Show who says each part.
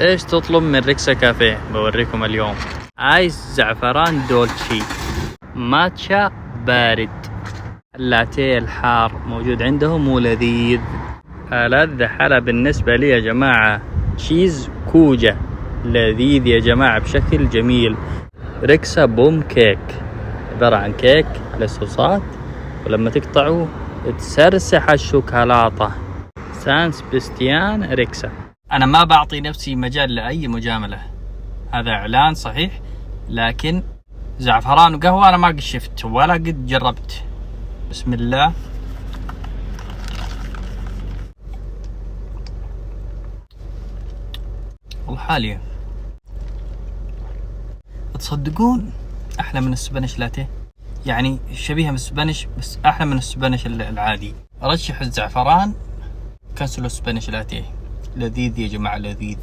Speaker 1: ايش تطلب من ريكسا كافيه؟ بوريكم اليوم. عايز زعفران دولتشي، ماتشا بارد، اللاتيه الحار موجود عندهم ولذيذ. ألذ حلا بالنسبة لي يا جماعة تشيز كوجا، لذيذ يا جماعة بشكل جميل. ريكسا بوم كيك، عبارة عن كيك على صوصات، ولما تقطعوه تسرسح الشوكولاتة. سان سبستيان ريكسا. أنا ما بعطي نفسي مجال لأي مجاملة، هذا إعلان صحيح، لكن زعفران وقهوة أنا ما قد شفت ولا قد جربت. بسم الله. والله حاليا تصدقون أحلى من السبانيش لاتيه، يعني شبيهة من السبانيش بس أحلى من السبانيش العادي. أرشح الزعفران، كنسلوا السبانيش لاتيه، لذيذ يا جماعة لذيذ.